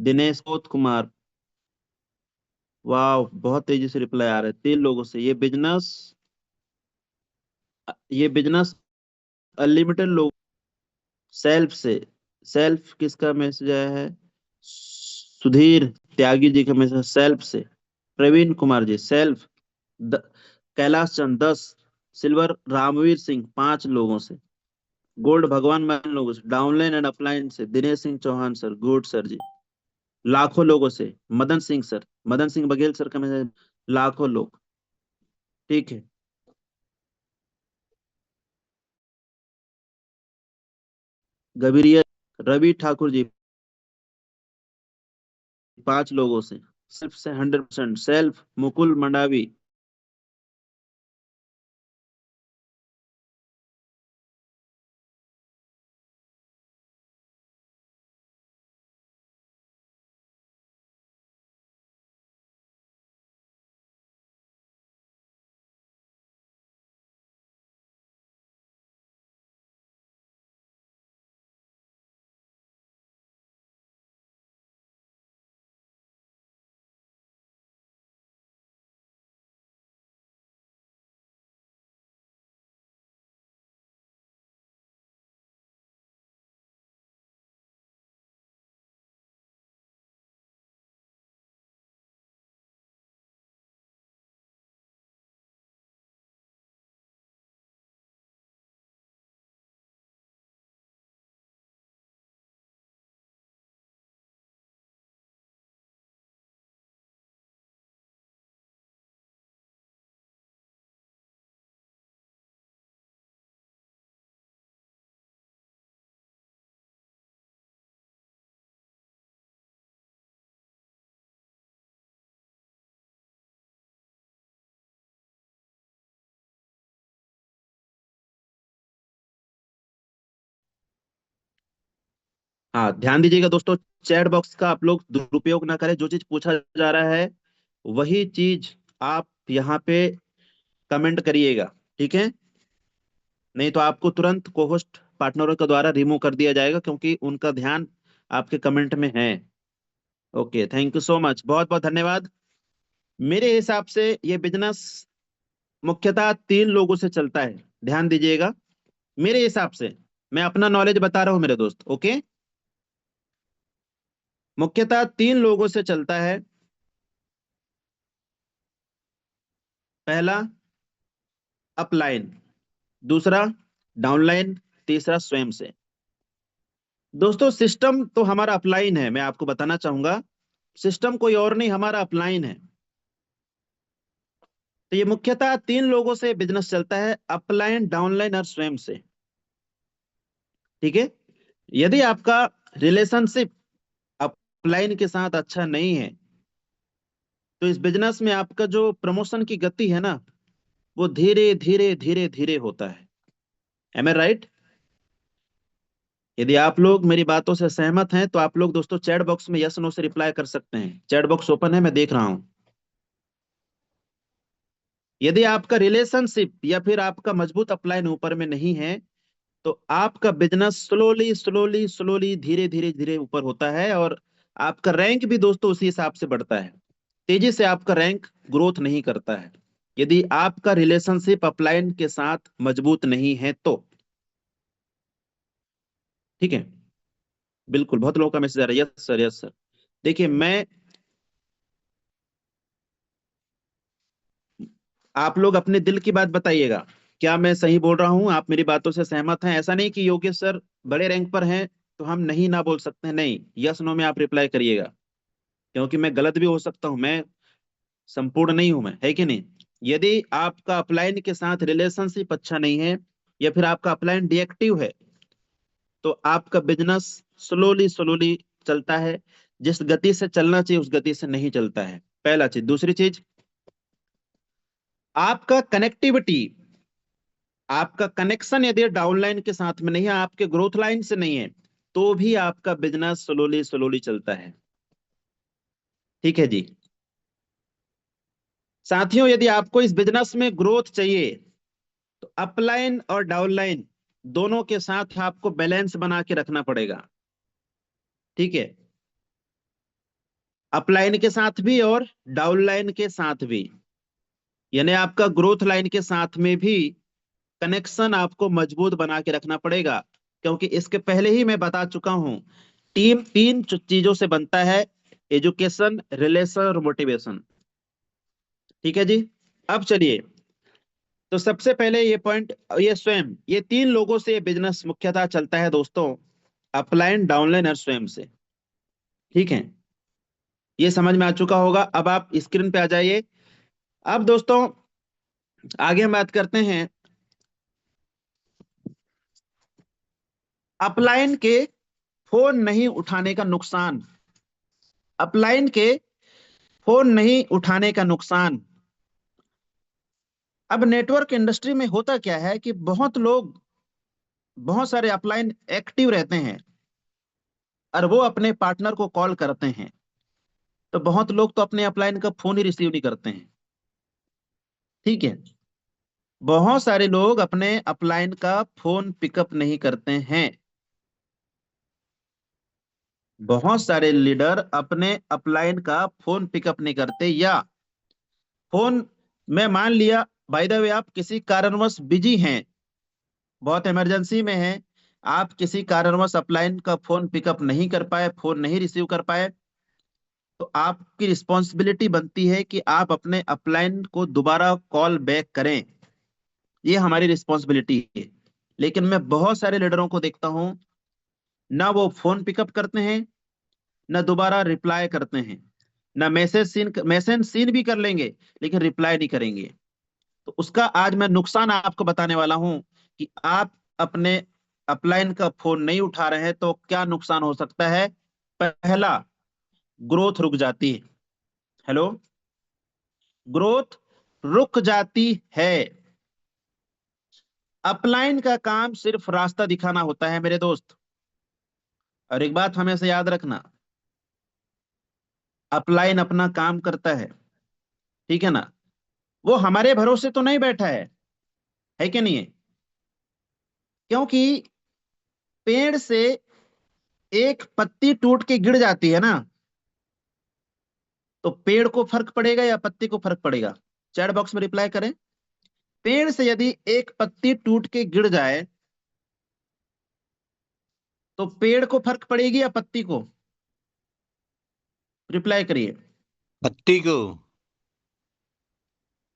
दिनेश कोत कुमार। वाह, बहुत तेजी से रिप्लाई आ रहे हैं 3 लोगों से। ये बिजनेस अनलिमिटेड लोग। सेल्फ से। सेल्फ किसका मैसेज आया है? सुधीर त्यागी जी का मैसेज सेल्फ से। Praveen Kumar ji self. The, Kailash Chand 10। Silver Ramvir Singh 5 लोगों से। गोल्ड भगवान मान लोगों से। डाउनलाइन एंड अपलाइन से Dinesh Singh Chauhan sir, good sir ji. लाखों लोगों से मदन सिंह सर, मदन सिंह बघेल सर का मैसेज। लाखों लोग। ठीक है। गबीरिया रवि ठाकुर जी 5 लोगों से। सेल्फ से 100%। सेल्फ मुकुल मंडावी। हाँ, ध्यान दीजिएगा दोस्तों। चैट बॉक्स का आप लोग दुरुपयोग ना करें। जो चीज पूछा जा रहा है वही चीज आप यहाँ पे कमेंट करिएगा। ठीक है। नहीं तो आपको तुरंत कोहोस्ट पार्टनरों के द्वारा रिमूव कर दिया जाएगा, क्योंकि उनका ध्यान आपके कमेंट में है। Okay, thank you so much, बहुत बहुत धन्यवाद। मेरे हिसाब से ये बिजनेस मुख्यतः 3 लोगों से चलता है। ध्यान दीजिएगा। मेरे हिसाब से, मैं अपना नॉलेज बता रहा हूं मेरे दोस्त। ओके। मुख्यतः 3 लोगों से चलता है। पहला अपलाइन, दूसरा डाउनलाइन, तीसरा स्वयं से। दोस्तों सिस्टम तो हमारा अपलाइन है, मैं आपको बताना चाहूंगा। सिस्टम कोई और नहीं, हमारा अपलाइन है। तो ये मुख्यतः 3 लोगों से बिजनेस चलता है, अपलाइन, डाउनलाइन और स्वयं से। ठीक है। यदि आपका रिलेशनशिप अपलाइन के साथ अच्छा नहीं है, तो इस बिजनेस में आपका जो प्रमोशन की गति है ना, वो धीरे धीरे धीरे धीरे होता है। एम आई राइट? यदि आप लोग मेरी बातों से सहमत हैं तो आप लोग दोस्तों चैट बॉक्स में यस नो से रिप्लाई कर सकते हैं। चैट बॉक्स ओपन है, मैं देख रहा हूं। यदि आपका रिलेशनशिप या फिर आपका मजबूत अपलाइन ऊपर में नहीं है, तो आपका बिजनेस स्लोली स्लोली स्लोली धीरे धीरे धीरे ऊपर होता है, और आपका रैंक भी दोस्तों उसी हिसाब से बढ़ता है। तेजी से आपका रैंक ग्रोथ नहीं करता है, यदि आपका रिलेशनशिप अपलाइन के साथ मजबूत नहीं है तो। ठीक है। बिल्कुल, बहुत लोगों का मैसेज आ रहा है, यस सर, यस सर। देखिए मैं, आप लोग अपने दिल की बात बताइएगा। क्या मैं सही बोल रहा हूं? आप मेरी बातों से सहमत हैं? ऐसा नहीं कि योगेश सर बड़े रैंक पर हैं तो हम नहीं ना बोल सकते हैं। नहीं, यस नो में आप रिप्लाई करिएगा, क्योंकि मैं गलत भी हो सकता हूं। मैं संपूर्ण नहीं हूं, मैं, है कि नहीं? यदि आपका अपलाइन के साथ रिलेशनशिप अच्छा नहीं है, या फिर आपका अपलाइन डीएक्टिव है, तो आपका बिजनेस स्लोली स्लोली चलता है। जिस गति से चलना चाहिए उस गति से नहीं चलता है। पहला चीज। दूसरी चीज, आपका कनेक्टिविटी, आपका कनेक्शन यदि डाउनलाइन के साथ में नहीं है, आपके ग्रोथ लाइन से नहीं है, तो भी आपका बिजनेस स्लोली स्लोली चलता है। ठीक है जी। साथियों, यदि आपको इस बिजनेस में ग्रोथ चाहिए, तो अपलाइन और डाउनलाइन दोनों के साथ आपको बैलेंस बना के रखना पड़ेगा। ठीक है। अपलाइन के साथ भी और डाउनलाइन के साथ भी, यानी आपका ग्रोथ लाइन के साथ में भी कनेक्शन आपको मजबूत बना के रखना पड़ेगा। क्योंकि इसके पहले ही मैं बता चुका हूं, टीम तीन चीजों से बनता है: एजुकेशन, रिलेशन और मोटिवेशन। ठीक है जी। अब चलिए, तो सबसे पहले ये पॉइंट, ये स्वयं, ये तीन लोगों से बिजनेस मुख्यतः चलता है दोस्तों, अपलाइन, डाउनलाइन और स्वयं से। ठीक है, ये समझ में आ चुका होगा। अब आप स्क्रीन पे आ जाइए। अब दोस्तों आगे हम बात करते हैं अपलाइन के फोन नहीं उठाने का नुकसान। अपलाइन के फोन नहीं उठाने का नुकसान। अब नेटवर्क इंडस्ट्री में होता क्या है कि बहुत लोग, बहुत सारे अपलाइन एक्टिव रहते हैं और वो अपने पार्टनर को कॉल करते हैं, तो बहुत लोग तो अपने अपलाइन का फोन ही रिसीव नहीं करते हैं। ठीक है, बहुत सारे लोग अपने अपलाइन का फोन पिकअप नहीं करते हैं। बहुत सारे लीडर अपने अपलाइन का फोन पिकअप नहीं करते, या फोन में मान लिया, बाय द वे, आप किसी कारणवश बिजी हैं, बहुत इमरजेंसी में हैं, आप किसी कारणवश अपलाइन का फोन पिकअप नहीं कर पाए, फोन नहीं रिसीव कर पाए, तो आपकी रिस्पॉन्सिबिलिटी बनती है कि आप अपने अपलाइन को दोबारा कॉल बैक करें। ये हमारी रिस्पॉन्सिबिलिटी है। लेकिन मैं बहुत सारे लीडरों को देखता हूं, ना वो फोन पिकअप करते हैं, ना दोबारा रिप्लाई करते हैं, ना मैसेज सीन भी कर लेंगे लेकिन रिप्लाई नहीं करेंगे। तो उसका आज मैं नुकसान आपको बताने वाला हूं कि आप अपने अपलाइन का फोन नहीं उठा रहे हैं तो क्या नुकसान हो सकता है। पहला, ग्रोथ रुक जाती है। हेलो, ग्रोथ रुक जाती है। अपलाइन का काम सिर्फ रास्ता दिखाना होता है मेरे दोस्त। और एक बात हमेशा याद रखना, अपलाइन अपना काम करता है, ठीक है ना, वो हमारे भरोसे तो नहीं बैठा है कि नहीं है? क्योंकि पेड़ से एक पत्ती टूट के गिर जाती है ना, तो पेड़ को फर्क पड़ेगा या पत्ती को फर्क पड़ेगा? चैट बॉक्स में रिप्लाई करें। पेड़ से यदि एक पत्ती टूट के गिर जाए तो पेड़ को फर्क पड़ेगी या पत्ती को? रिप्लाई करिए। पत्ती को।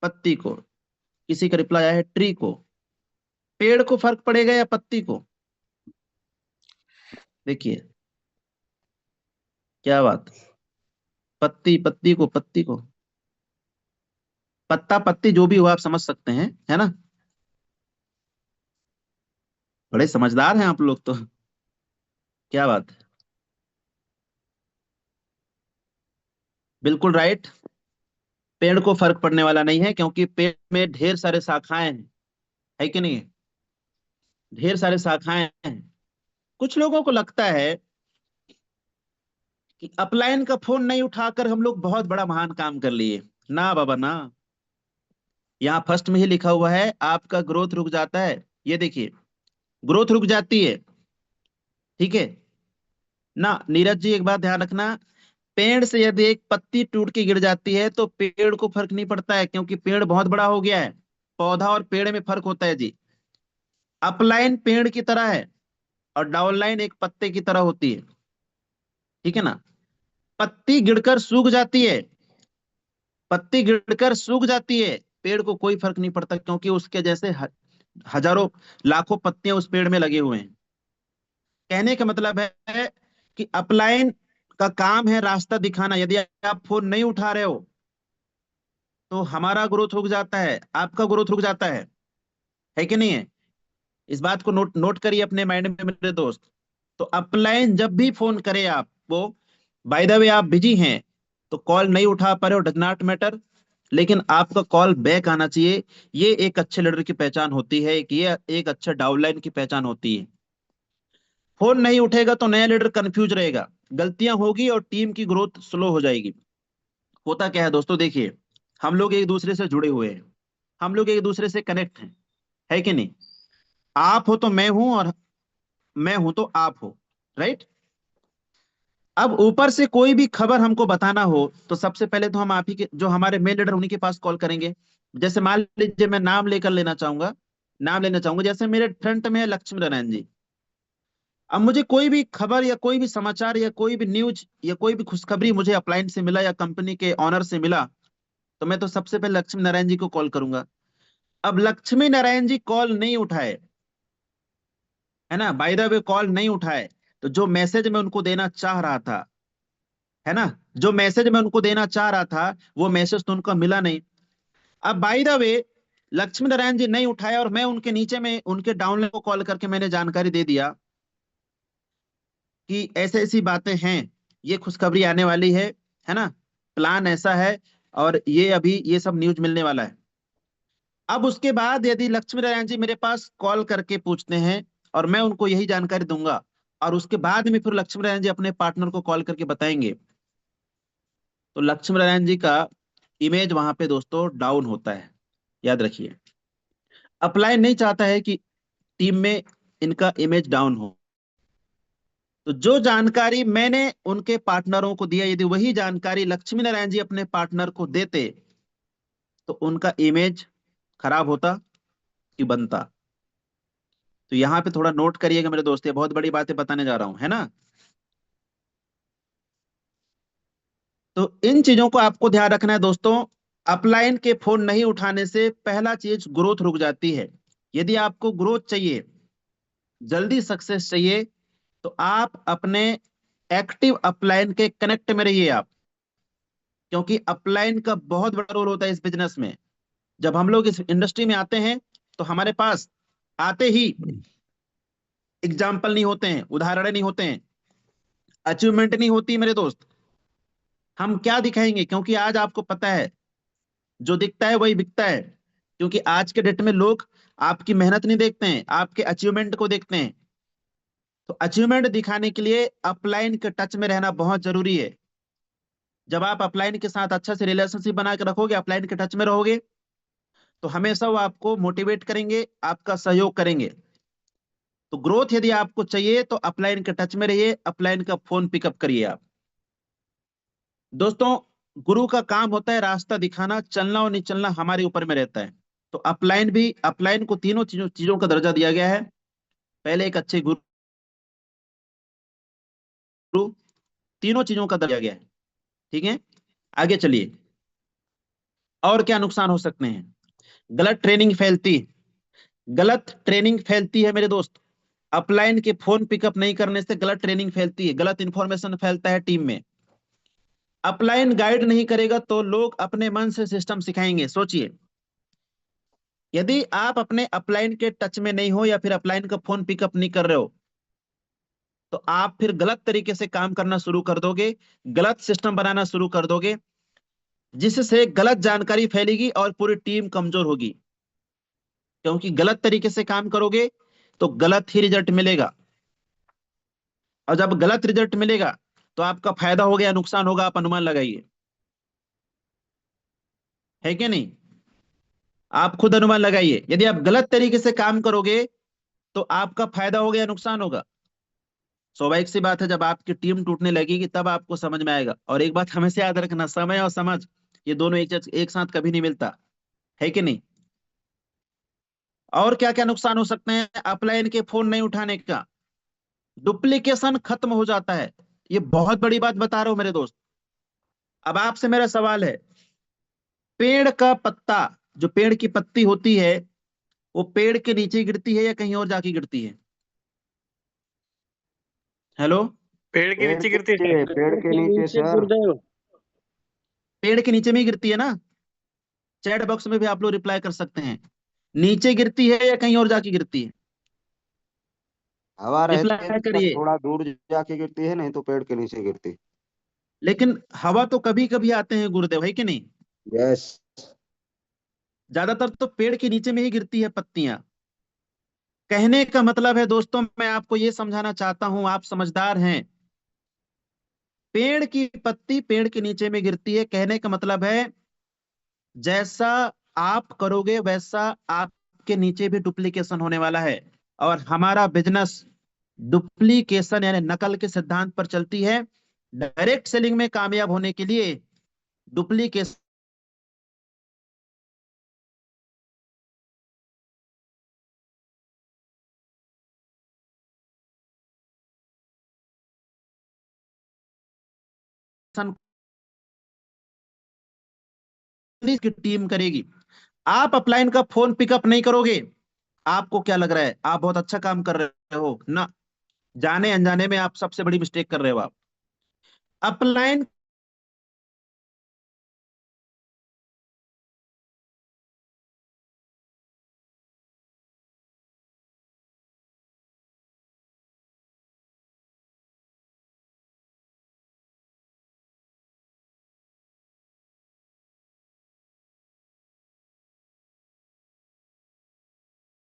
पत्ती को। किसी का रिप्लाई आया है ट्री को। पेड़ को फर्क पड़ेगा या पत्ती को? देखिए, क्या बात, पत्ती, पत्ती को, पत्ती को, पत्ता पत्ती जो भी हो आप समझ सकते हैं, है ना? बड़े समझदार हैं आप लोग तो। क्या बात है, बिल्कुल राइट। पेड़ को फर्क पड़ने वाला नहीं है, क्योंकि पेड़ में ढेर सारे शाखाएं हैं, है कि नहीं? ढेर सारे शाखाएं हैं। कुछ लोगों को लगता है कि अपलाइन का फोन नहीं उठाकर हम लोग बहुत बड़ा महान काम कर लिए। ना बाबा ना, यहाँ फर्स्ट में ही लिखा हुआ है आपका ग्रोथ रुक जाता है। ये देखिए, ग्रोथ रुक जाती है। ठीक है ना नीरज जी, एक बात ध्यान रखना, पेड़ से यदि एक पत्ती टूट के गिर जाती है तो पेड़ को फर्क नहीं पड़ता है, क्योंकि पेड़ बहुत बड़ा हो गया है। पौधा और पेड़ में फर्क होता है जी। अपलाइन पेड़ की तरह है और डाउनलाइन एक पत्ते की तरह होती है। ठीक है ना? पत्ती गिरकर सूख जाती है, पत्ती गिरकर सूख जाती है, पेड़ को कोई फर्क नहीं पड़ता, क्योंकि उसके जैसे हजारों लाखों पत्तियां उस पेड़ में लगे हुए हैं। कहने का मतलब है कि अपलाइन का काम है रास्ता दिखाना। यदि आप फोन नहीं उठा रहे हो तो हमारा ग्रोथ रुक जाता है, आपका ग्रोथ रुक जाता है कि नहीं है? इस बात को नोट नोट करिए अपने माइंड में मेरे दोस्त। तो अपलाइन जब भी फोन करे आपको, बाय द वे आप बिजी हैं तो कॉल नहीं उठा पा रहे हो, डज नॉट मैटर, लेकिन आपका कॉल बैक आना चाहिए। ये एक अच्छे लीडर की पहचान होती है, कि ये एक अच्छा डाउनलाइन की पहचान होती है। फोन नहीं उठेगा तो नया लीडर कंफ्यूज रहेगा, गलतियां होगी और टीम की ग्रोथ स्लो हो जाएगी। होता क्या है दोस्तों, देखिए, हम लोग एक दूसरे से जुड़े हुए हैं, हम लोग एक दूसरे से कनेक्ट हैं, है कि नहीं? आप हो तो मैं हूं, और मैं हूं तो आप हो, राइट? अब ऊपर से कोई भी खबर हमको बताना हो तो सबसे पहले तो हम आप ही के जो हमारे मेल लीडर उन्हीं के पास कॉल करेंगे। जैसे मान लीजिए मैं नाम लेना चाहूंगा, जैसे मेरे फ्रंट में है लक्ष्मी नारायण जी। अब मुझे कोई भी खबर या कोई भी समाचार या कोई भी न्यूज या कोई भी खुशखबरी मुझे अपलाइन से मिला या कंपनी के ऑनर से मिला, तो मैं तो सबसे पहले लक्ष्मी नारायण जी को कॉल करूंगा। अब लक्ष्मी नारायण जी कॉल नहीं उठाए, है ना, बाय द वे कॉल नहीं उठाए, तो जो मैसेज मैं उनको देना चाह रहा था, है ना, जो मैसेज मैं उनको देना चाह रहा था वो मैसेज तो उनको मिला नहीं। अब by the way Lakshmi Narayan ji नहीं उठाए और मैं उनके नीचे में उनके डाउनलाइन को कॉल करके मैंने जानकारी दे दिया कि ऐसे ऐसी बातें हैं, ये खुशखबरी आने वाली है ना, प्लान ऐसा है, और ये अभी ये सब न्यूज मिलने वाला है। अब उसके बाद यदि लक्ष्मी नारायण जी मेरे पास कॉल करके पूछते हैं और मैं उनको यही जानकारी दूंगा, और उसके बाद में फिर लक्ष्मी नारायण जी अपने पार्टनर को कॉल करके बताएंगे, तो लक्ष्मी नारायण जी का इमेज वहां पे दोस्तों डाउन होता है। याद रखिए, अपलाइन नहीं चाहता है कि टीम में इनका इमेज डाउन हो। तो जो जानकारी मैंने उनके पार्टनरों को दिया, यदि वही जानकारी लक्ष्मी नारायण जी अपने पार्टनर को देते, तो उनका इमेज खराब होता कि बनता। तो यहाँ पे थोड़ा नोट करिएगा मेरे दोस्त, ये बहुत बड़ी बातें बताने जा रहा हूं, है ना। तो इन चीजों को आपको ध्यान रखना है दोस्तों। अपलाइन के फोन नहीं उठाने से पहला चीज, ग्रोथ रुक जाती है। यदि आपको ग्रोथ चाहिए, जल्दी सक्सेस चाहिए, तो आप अपने एक्टिव अपलाइन के कनेक्ट में रहिए आप, क्योंकि अपलाइन का बहुत बड़ा रोल होता है इस बिजनेस में। जब हम लोग इस इंडस्ट्री में आते हैं तो हमारे पास आते ही एग्जाम्पल नहीं होते हैं, उदाहरण नहीं होते हैं, अचीवमेंट नहीं होती मेरे दोस्त। हम क्या दिखाएंगे, क्योंकि आज आपको पता है जो दिखता है वही बिकता है। क्योंकि आज के डेट में लोग आपकी मेहनत नहीं देखते हैं, आपके अचीवमेंट को देखते हैं। तो अचीवमेंट दिखाने के लिए अपलाइन के टच में रहना बहुत जरूरी है। जब आप अपलाइन के साथ अच्छा से रिलेशनशिप बना के रखोगे, अपलाइन के टच में रहोगे, तो हमेशा वो आपको मोटिवेट करेंगे, आपका सहयोग करेंगे। तो ग्रोथ यदि आपको चाहिए तो अपलाइन के टच में रहिए, अपलाइन का फोन पिकअप करिए आप। दोस्तों, गुरु का काम होता है रास्ता दिखाना, चलना और नहीं चलना हमारे ऊपर में रहता है। तो अपलाइन को तीनों चीजों चीजों का दर्जा दिया गया है। पहले एक अच्छे गुरु, तीनों चीजों का दर्जा दिया गया है। ठीक है, आगे चलिए। और क्या नुकसान हो सकते हैं। गलत ट्रेनिंग फैलती, गलत ट्रेनिंग फैलती है मेरे दोस्त। अपलाइन के फोन पिकअप नहीं करने से गलत ट्रेनिंग फैलती है, गलत इंफॉर्मेशन फैलता है टीम में। अपलाइन गाइड नहीं करेगा तो लोग अपने मन से सिस्टम सिखाएंगे। सोचिए, यदि आप अपने अपलाइन के टच में नहीं हो या फिर अपलाइन का फोन पिकअप नहीं कर रहे हो, तो आप फिर गलत तरीके से काम करना शुरू कर दोगे, गलत सिस्टम बनाना शुरू कर दोगे, जिससे गलत जानकारी फैलेगी और पूरी टीम कमजोर होगी। क्योंकि गलत तरीके से काम करोगे तो गलत ही रिजल्ट मिलेगा, और जब गलत रिजल्ट मिलेगा तो आपका फायदा हो गया नुकसान होगा, आप अनुमान लगाइए, है कि नहीं। आप खुद अनुमान लगाइए, यदि आप गलत तरीके से काम करोगे तो आपका फायदा हो गया नुकसान होगा। स्वाभाविक सी बात है, जब आपकी टीम टूटने लगेगी तब आपको समझ में आएगा। और एक बात हमेशा याद रखना, समय और समझ ये दोनों एक साथ कभी नहीं मिलता, है कि नहीं। और क्या क्या नुकसान हो सकते हैं अपलाइन के फोन नहीं उठाने का। डुप्लीकेशन खत्म हो जाता है। ये बहुत बड़ी बात बता रहा हूं मेरे दोस्त। अब आपसे मेरा सवाल है, पेड़ का पत्ता, जो पेड़ की पत्ती होती है, वो पेड़ के नीचे गिरती है या कहीं और जाके गिरती है। हेलो। पेड़ के पेड़ नीचे के गिरती है नीचे, सर। पेड़ के नीचे सर। गुरुदेव। पेड़ के नीचे में ही गिरती है ना। चैट बॉक्स में भी आप लोग रिप्लाई कर सकते हैं, नीचे गिरती है या कहीं और जाके गिरती है। हवा रहती है रिप्लाई तो करिए। थोड़ा दूर जाके गिरती है, नहीं तो पेड़ के नीचे गिरती। लेकिन हवा तो कभी कभी आते हैं गुरुदेव, है कि नहीं। यस। ज्यादातर तो पेड़ के नीचे में ही गिरती है पत्तियां। कहने का मतलब है दोस्तों, मैं आपको ये समझाना चाहता हूं, आप समझदार हैं। पेड़ की पत्ती पेड़ के नीचे में गिरती है, कहने का मतलब है जैसा आप करोगे वैसा आपके नीचे भी डुप्लीकेशन होने वाला है। और हमारा बिजनेस डुप्लीकेशन यानी नकल के सिद्धांत पर चलती है। डायरेक्ट सेलिंग में कामयाब होने के लिए डुप्लीकेशन की टीम करेगी। आप अपलाइन का फोन पिकअप नहीं करोगे, आपको क्या लग रहा है आप बहुत अच्छा काम कर रहे हो ना? जाने अनजाने में आप सबसे बड़ी मिस्टेक कर रहे हो। आप अपलाइन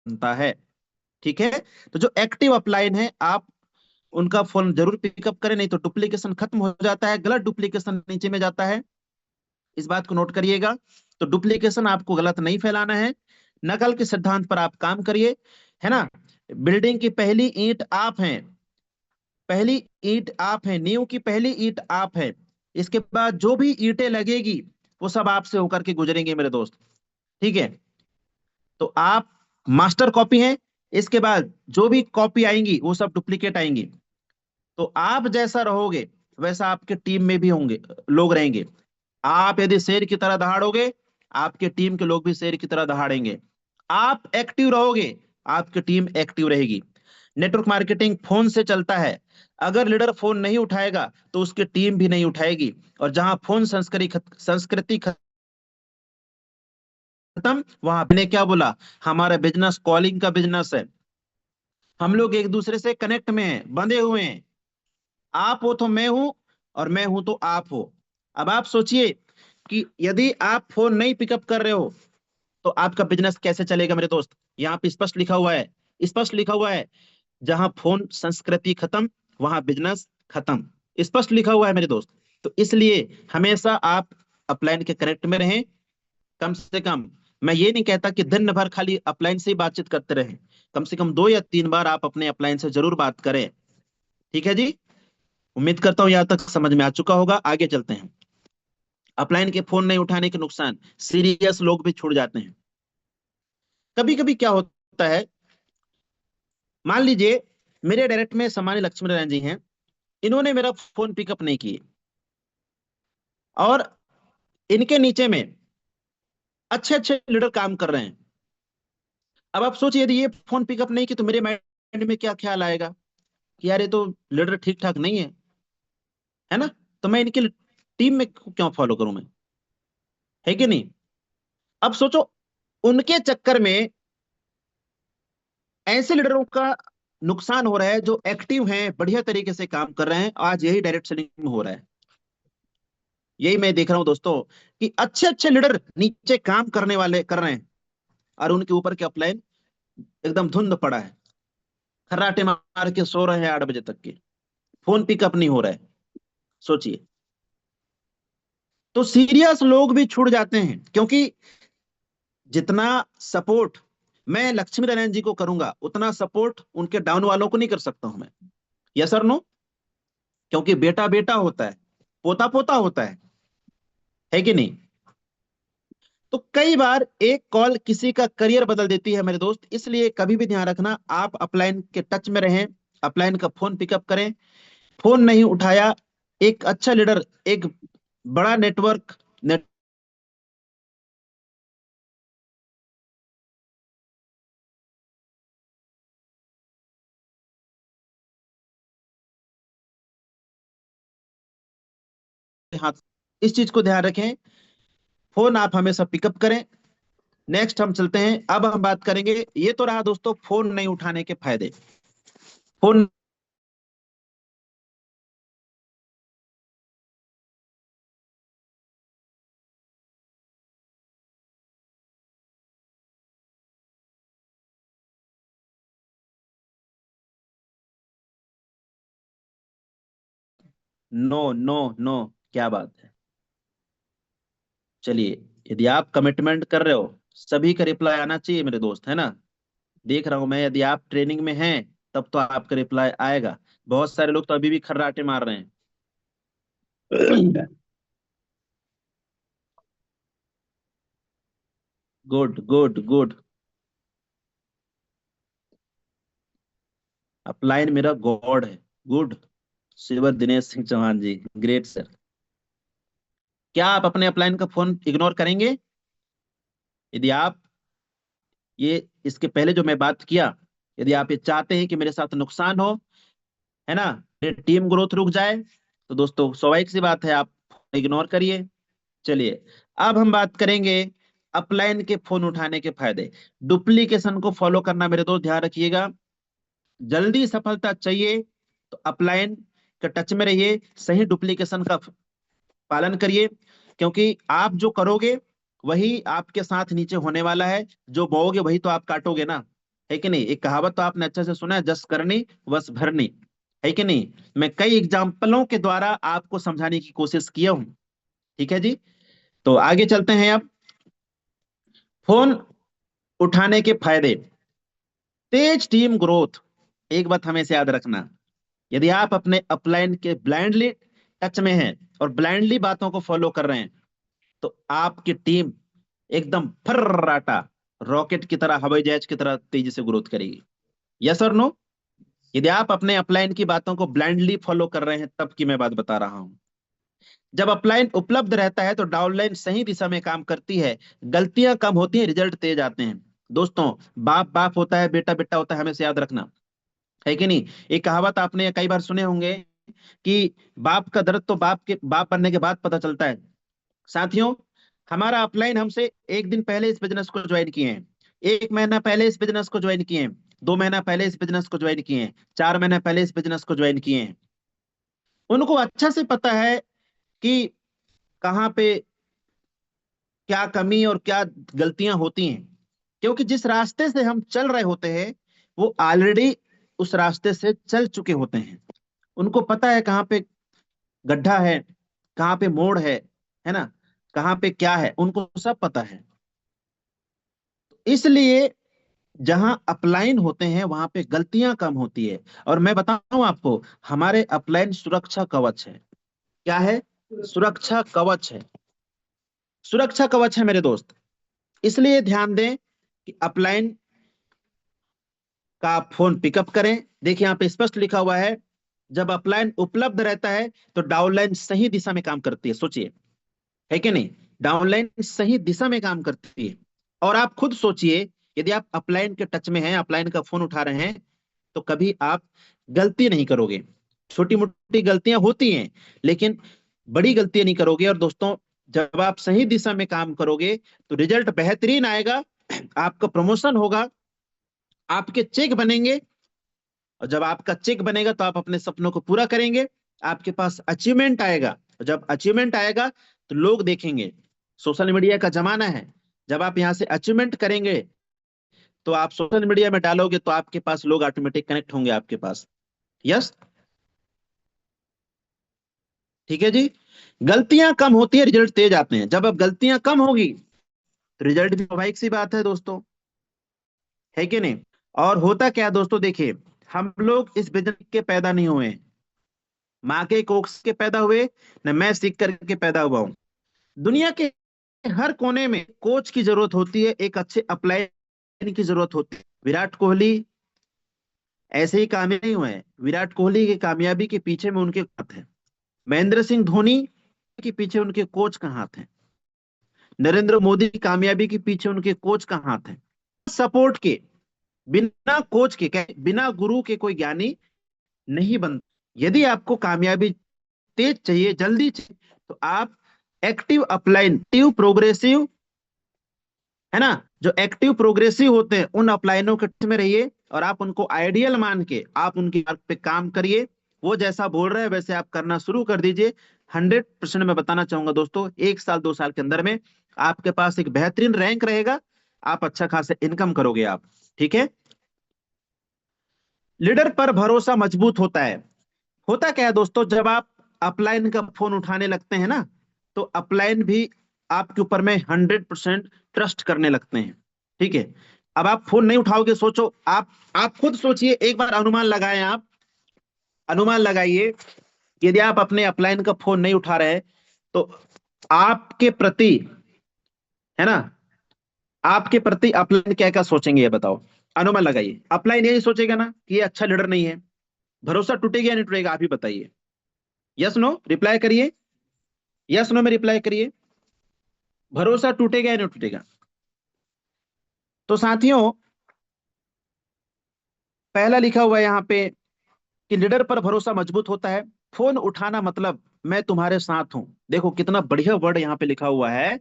बनता है, ठीक है? तो जो एक्टिव अपलाइन है आप उनका फोन जरूर पिकअप करें, नहीं तो डुप्लीकेशन खत्म हो जाता है, गलत डुप्लीकेशन नीचे में जाता है। इस बात को नोट करिएगा। तो डुप्लीकेशन आपको गलत नहीं फैलाना है, नकल के सिद्धांत पर आप काम करिए, है ना? बिल्डिंग की पहली ईंट आप हैं, पहली ईंट आप हैं, नींव की पहली ईंट आप हैं। इसके बाद जो भी ईंटें लगेगी वो सब आपसे होकर के गुजरेंगे मेरे दोस्त, ठीक है? तो आप मास्टर कॉपी हैं, इसके बाद जो भी कॉपी आएंगी वो सब डुप्लीकेट आएंगी। तो आप जैसा रहोगे वैसा आपके टीम में भी होंगे, लोग रहेंगे। आप यदि शेर की तरह दहाड़ोगे, आपके टीम के लोग भी शेर की तरह दहाड़ेंगे। आप एक्टिव रहोगे, आपकी टीम एक्टिव रहेगी। नेटवर्क मार्केटिंग फोन से चलता है। अगर लीडर फोन नहीं उठाएगा तो उसकी टीम भी नहीं उठाएगी। और जहां फोन संस्कृति खत्म, वहां आपने क्या बोला, हमारा बिजनेस कॉलिंग का बिजनेस है। हम लोग एक दूसरे से कनेक्ट में हैं, बंधे हुए हैं। आप हो तो मैं हूं, और मैं हूं तो आप हो। अब आप सोचिए कि यदि आप फोन नहीं पिकअप कर रहे हो तो आपका बिजनेस कैसे चलेगा मेरे दोस्त? यहाँ पे स्पष्ट लिखा हुआ है, स्पष्ट लिखा हुआ है, जहां फोन संस्कृति खत्म वहां बिजनेस खत्म, स्पष्ट लिखा हुआ है मेरे दोस्त। तो इसलिए हमेशा आप अपलाइन के कनेक्ट में रहें। कम से कम, मैं ये नहीं कहता कि दिन भर खाली अपलाइन से ही बातचीत करते रहें, कम से कम 2 या 3 बार आप अपने अपलाइन से जरूर बात करें, ठीक है जी? उम्मीद करता हूं यहां तक समझ में आ चुका होगा। आगे चलते हैं। अपलाइन के फोन नहीं उठाने के नुकसान, सीरियस लोग भी छूट जाते हैं। कभी कभी क्या होता है, मान लीजिए मेरे डायरेक्ट में सामान्य लक्ष्मी नारायण जी हैं, इन्होंने मेरा फोन पिकअप नहीं किए, और इनके नीचे में अच्छे अच्छे लीडर काम कर रहे हैं। अब आप सोचिए यदि ये फोन पिकअप नहीं की तो मेरे माइंड में क्या ख्याल आएगा कि यार ये तो लीडर ठीक ठाक नहीं है, है ना? तो मैं इनके टीम में क्यों फॉलो करूं मैं, है कि नहीं? अब सोचो, उनके चक्कर में ऐसे लीडरों का नुकसान हो रहा है जो एक्टिव हैं, बढ़िया तरीके से काम कर रहे हैं। आज यही डायरेक्ट सेलिंग में हो रहा है। यही मैं देख रहा हूं दोस्तों, कि अच्छे अच्छे लीडर नीचे काम करने वाले कर रहे हैं, और उनके ऊपर के अपलाइन एकदम धुंध पड़ा है, खर्राटे मार के सो रहे हैं 8 बजे तक के, फोन पिकअप नहीं हो रहा है। सोचिए। तो सीरियस लोग भी छूट जाते हैं, क्योंकि जितना सपोर्ट मैं लक्ष्मी नारायण जी को करूंगा उतना सपोर्ट उनके डाउन वालों को नहीं कर सकता हूं मैं। यस और नो? क्योंकि बेटा बेटा होता है, पोता पोता होता है कि नहीं? तो कई बार एक कॉल किसी का करियर बदल देती है मेरे दोस्त। इसलिए कभी भी ध्यान रखना, आप अपलाइन के टच में रहें, अपलाइन का फोन पिकअप करें। फोन नहीं उठाया, एक अच्छा लीडर, एक बड़ा नेटवर्क हाथ, इस चीज को ध्यान रखें। फोन आप हमेशा पिकअप करें। नेक्स्ट हम चलते हैं, अब हम बात करेंगे, ये तो रहा दोस्तों फोन नहीं उठाने के फायदे। फोन नो नो नो, क्या बात है? चलिए, यदि आप कमिटमेंट कर रहे हो, सभी का रिप्लाई आना चाहिए मेरे दोस्त, है ना? देख रहा हूं मैं, यदि आप ट्रेनिंग में हैं तब तो आपका रिप्लाई आएगा। बहुत सारे लोग तो अभी भी खर्राटे मार रहे हैं। Good good good. अपलाइन मेरा गॉड है। गुड। शिवर दिनेश सिंह चौहान जी, ग्रेट सर। क्या आप अपने अपलाइन का फोन इग्नोर करेंगे? यदि आप ये इसके पहले जो मैं बात किया, यदि आप ये चाहते हैं कि मेरे साथ नुकसान हो, है ना, मेरी टीम ग्रोथ रुक जाए, तो दोस्तों स्वाभाविक सी बात है, आप इग्नोर करिए। चलिए, अब हम बात करेंगे अपलाइन के फोन उठाने के फायदे। डुप्लीकेशन को फॉलो करना मेरे दोस्त, ध्यान रखिएगा। जल्दी सफलता चाहिए तो अपलाइन के टच में रहिए, सही डुप्लीकेशन का पालन करिए, क्योंकि आप जो करोगे वही आपके साथ नीचे होने वाला है। जो बोओगे वही तो आप काटोगे ना, है कि नहीं? एक कहावत तो आपने अच्छे से सुना है, जस करनी वस भरनी, है कि नहीं? मैं कई एग्जाम्पलों के द्वारा आपको समझाने की कोशिश किया हूं। ठीक है जी। तो आगे चलते हैं अब। फोन उठाने के फायदे। तेज टीम ग्रोथ। एक बात हमेशा याद रखना, यदि आप अपने अपलाइन के ब्लाइंडली टच में हैं और ब्लाइंडली बातों को फॉलो कर रहे हैं, तो आपकी टीम एकदम फर्राटा रॉकेट की तरह, हवाई जहाज की तरह तेजी से ग्रोथ करेगी। यस और नो? यदि आप अपने अपलाइन की बातों को ब्लाइंडली फॉलो कर रहे हैं, तब की मैं बात बता रहा हूं। जब अपलाइन उपलब्ध रहता है तो डाउनलाइन सही दिशा में काम करती है, गलतियां कम होती हैं, रिजल्ट तेज आते हैं। दोस्तों, बाप बाप होता है, बेटा बेटा होता है, हमेशा याद रखना, है कि नहीं? एक कहावत आपने कई बार सुने होंगे कि बाप का दर्द तो बाप बनने के बाद पता चलता है। साथियों, हमारा अपलाइन हमसे एक दिन पहले इस बिजनेस को ज्वाइन किए हैं, एक महीना पहले इस बिजनेस को ज्वाइन किए हैं, 2 महीना पहले इस बिजनेस को ज्वाइन किए हैं, 4 महीना पहले इस बिजनेस को ज्वाइन किए हैं। उनको अच्छा से पता है कि कहाँ पे क्या कमी और क्या गलतियां होती हैं, क्योंकि जिस रास्ते से हम चल रहे होते हैं वो ऑलरेडी उस रास्ते से चल चुके होते हैं। उनको पता है कहाँ पे गड्ढा है, कहाँ पे मोड़ है ना, कहाँ पे क्या है, उनको सब पता है। इसलिए जहां अपलाइन होते हैं वहां पे गलतियां कम होती है। और मैं बताऊं आपको, हमारे अपलाइन सुरक्षा कवच है। क्या है? सुरक्षा कवच है। सुरक्षा कवच है मेरे दोस्त। इसलिए ध्यान दें कि अपलाइन का आप फोन पिकअप करें। देखिए यहाँ पे स्पष्ट लिखा हुआ है, जब अपलाइन उपलब्ध रहता है तो डाउनलाइन सही दिशा में काम करती है। सोचिए, है कि नहीं? डाउनलाइन सही दिशा में काम करती है। और आप खुद सोचिए, यदि आप अपलाइन के टच में हैं, अपलाइन का फोन उठा रहे हैं, तो कभी आप गलती नहीं करोगे। छोटी मोटी गलतियां होती हैं, लेकिन बड़ी गलतियां नहीं करोगे। और दोस्तों, जब आप सही दिशा में काम करोगे तो रिजल्ट बेहतरीन आएगा, आपका प्रमोशन होगा, आपके चेक बनेंगे। और जब आपका चेक बनेगा तो आप अपने सपनों को पूरा करेंगे, आपके पास अचीवमेंट आएगा। और जब अचीवमेंट आएगा तो लोग देखेंगे। सोशल मीडिया का जमाना है, जब आप यहाँ से अचीवमेंट करेंगे तो आप सोशल मीडिया में डालोगे तो आपके पास लोग ऑटोमेटिक कनेक्ट होंगे आपके पास। यस? ठीक है जी। गलतियां कम होती है, रिजल्ट तेज आते हैं। जब अब गलतियां कम होगी तो रिजल्ट भी स्वाभाविक सी बात है दोस्तों, है कि नहीं? और होता क्या है दोस्तों, देखिए, हम लोग इस बिजनेस के पैदा नहीं हुए हैं, माँ के कोख के पैदा हुए, न मैं सीख करके पैदा हुआ हूँ। दुनिया के हर कोने में कोच की जरूरत होती है, एक अच्छे अपलाइन की जरूरत होती है। विराट कोहली ऐसे ही कामयाब नहीं हुए हैं, विराट कोहली की कामयाबी के पीछे में उनके हाथ है। महेंद्र सिंह धोनी के पीछे उनके कोच का हाथ है। नरेंद्र मोदी की कामयाबी के पीछे उनके कोच का हाथ है। सपोर्ट के, बिना कोच के, बिना गुरु के कोई ज्ञानी नहीं बनता। यदि आपको कामयाबी तेज चाहिए, जल्दी चाहिए, तो आप एक्टिव अपलाइन, एक्टिव प्रोग्रेसिव, है ना, जो एक्टिव प्रोग्रेसिव होते हैं उन अपलाइनों के टच में रहिए, और आप उनको आइडियल मान के आप उनकी बात पे काम करिए। वो जैसा बोल रहे हैं वैसे आप करना शुरू कर दीजिए। 100% मैं बताना चाहूंगा दोस्तों, 1 साल 2 साल के अंदर में आपके पास एक बेहतरीन रैंक रहेगा, आप अच्छा खासा इनकम करोगे आप। ठीक है? लीडर पर भरोसा मजबूत होता है। होता क्या है दोस्तों, जब आप अपलाइन का फोन उठाने लगते हैं ना, तो अपलाइन भी आपके ऊपर में 100% ट्रस्ट करने लगते हैं। ठीक है? अब आप फोन नहीं उठाओगे, सोचो, आप खुद सोचिए, एक बार अनुमान लगाएं, आप अनुमान लगाइए यदि आप अपने अपलाइन का फोन नहीं उठा रहे तो आपके प्रति, है ना, आपके प्रति अपलाइन क्या क्या सोचेंगे ये बताओ, अनुमान लगाइए। अपलाइन यही सोचेगा ना कि ये अच्छा लीडर नहीं है, भरोसा टूटेगा या नहीं टूटेगा, आप ही बताइए। यस नो रिप्लाई करिए, यस नो में रिप्लाई करिए, भरोसा टूटेगा या नहीं टूटेगा। तो साथियों, पहला लिखा हुआ है यहाँ पे कि लीडर पर भरोसा मजबूत होता है। फोन उठाना मतलब मैं तुम्हारे साथ हूं। देखो कितना बढ़िया वर्ड यहाँ पे लिखा हुआ है,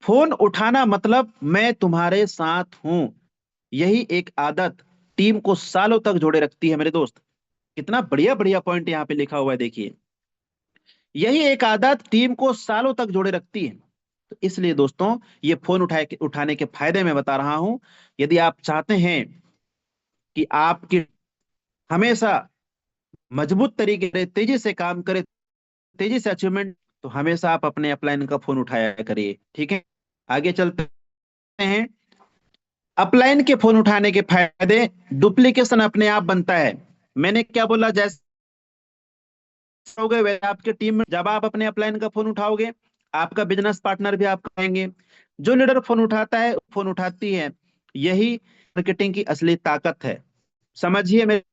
फोन उठाना मतलब मैं तुम्हारे साथ हूं। यही एक आदत टीम को सालों तक जोड़े रखती है मेरे दोस्त। कितना बढ़िया बढ़िया पॉइंट यहाँ पे लिखा हुआ है, देखिए। यही एक आदत टीम को सालों तक जोड़े रखती है। तो इसलिए दोस्तों, ये फोन उठाने के फायदे मैं बता रहा हूं। यदि आप चाहते हैं कि आपकी हमेशा मजबूत तरीके से तेजी से काम करे, तेजी से अचीवमेंट, तो हमेशा आप अपने अपलाइन का फोन उठाया करिए, ठीक है। आगे चलते हैं। अपलाइन के फोन उठाने के फायदे, डुप्लीकेशन अपने आप बनता है। मैंने क्या बोला, जैसे हो गए वैसे आपके टीम में जब आप अपने अपलाइन का फोन उठाओगे, आपका बिजनेस पार्टनर भी आप कहेंगे। जो लीडर फोन उठाता है, फोन उठाती है, यही मार्केटिंग की असली ताकत है। समझिए, मेरे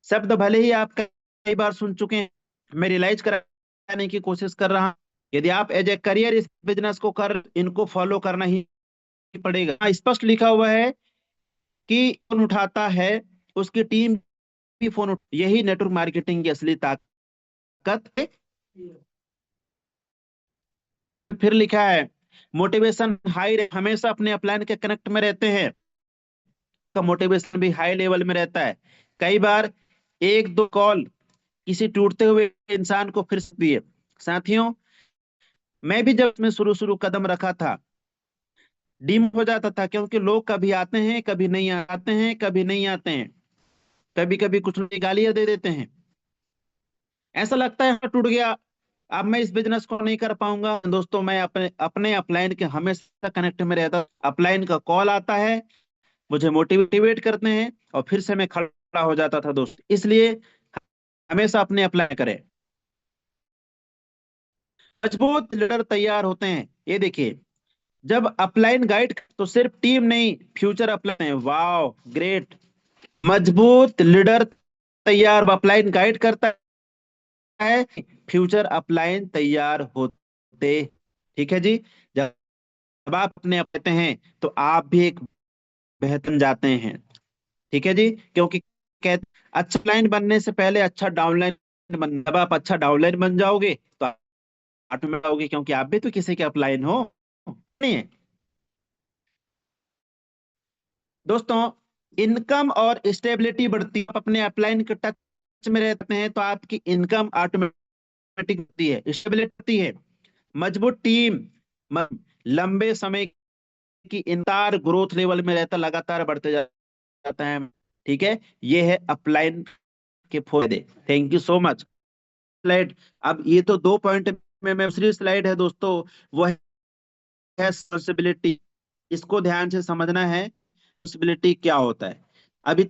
शब्द भले ही आप कई बार सुन चुके हैं, मैं रियलाइज कराने की कोशिश कर रहा हूं। यदि आप एज ए करियर इस बिजनेस को कर, इनको फॉलो करना ही पड़ेगा। हाँ, स्पष्ट लिखा हुआ है कि फोन उठाता है, उसकी टीम भी यही नेटवर्क मार्केटिंग की असली ताकत है। फिर लिखा है मोटिवेशन हाई, हमेशा अपने अपलाइन के कनेक्ट में रहते हैं, का मोटिवेशन भी हाई लेवल में रहता है। कई बार एक दो कॉल किसी टूटते हुए इंसान को फिर से दिए। साथियों, मैं भी जब इसमें शुरू शुरू कदम रखा था, डीम हो जाता था, क्योंकि लोग कभी आते हैं कभी नहीं आते हैं, कभी नहीं आते हैं, कभी कभी कुछ लोग गालियां दे देते हैं। ऐसा लगता है टूट गया, अब मैं इस बिजनेस को नहीं कर पाऊंगा। दोस्तों, मैं अपने अपने अपलाइन के हमेशा कनेक्ट में रहता। अपलाइन का कॉल आता है, मुझे मोटिवेट करते हैं, और फिर से मैं खड़ा हो जाता था दोस्त। इसलिए हमेशा अपने अप्लाई करें। मजबूत लीडर तैयार होते हैं, ये देखिए। जब अपलाइन गाइड, तो सिर्फ टीम नहीं, फ्यूचर अपलाइन है। वाह, ग्रेट। मजबूत लीडर तैयार, अपलाइन गाइड करता है, फ्यूचर अपलाइन तैयार होते। ठीक है जी। जब आप अपने अपनाते हैं तो आप भी एक बेहतर बन जाते हैं। ठीक है जी, क्योंकि कहते अच्छा अपलाइन बनने से पहले अच्छा डाउनलाइन बन, जब आप अच्छा डाउनलाइन बन जाओगे तो ऑटोमेटिक होगे, क्योंकि आप भी तो किसी के अपलाइन हो, नहीं है दोस्तों। इनकम और स्टेबिलिटी बढ़ती है, आप अपने अपलाइन के टच में रहते हैं तो आपकी इनकम ऑटोमेटिक होती है, स्टेबिलिटी होती है। मजबूत टीम लंबे समय की इंतार ग्रोथ लेवल में रहता, लगातार बढ़ते जाता है। ठीक है, ये है अपलाइन के फायदे। Thank you so much. Slide, अब ये तो दो पॉइंट में दूसरी स्लाइड है दोस्तों, वो है रिस्पॉन्सिबिलिटी। इसको ध्यान से समझना है, रिस्पॉन्सिबिलिटी क्या होता है। अभी